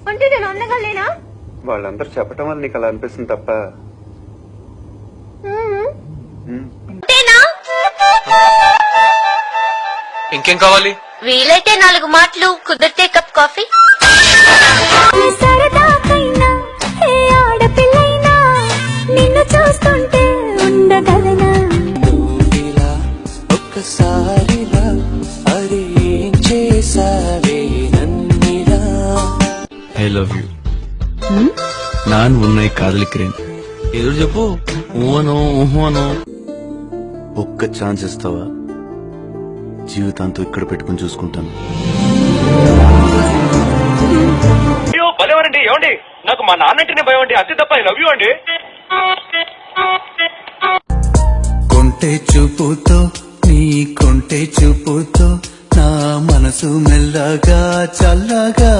అంటే నేను అందంగా లేనా? వాళ్ళందరూ చెప్పటం వల్ల నీకు అలా అనిపిస్తుంది తప్ప. అంతేనా? ఇంకేం కావాలి? వీలైతే 4 మాటలు, కుదిరితే కప్ కాఫీ. నిన్ను చూస్తుంటే ఉండగలనా? ఒక్కసారిలా అరే ఏం చేసావే నన్నిలా. I love you. நான் உன்னை కాదలిக்கிறேன். ఎదురు చెప్పు. ఊహను ఒక్క ఛాన్స్ ఇస్తావా? జీవితాంతో ఇక్కడ పెట్టుకుని చూసుకుంటాను. భలేవారండి. ఏమండి, నాకు మా నాన్నంటేనే భయం అండి, అంతే తప్ప ఐ లవ్ యూ అండి. కొంటె చూపుతో నీ కొంటె చూపుతో నా మనసు మెల్లగా చల్లగా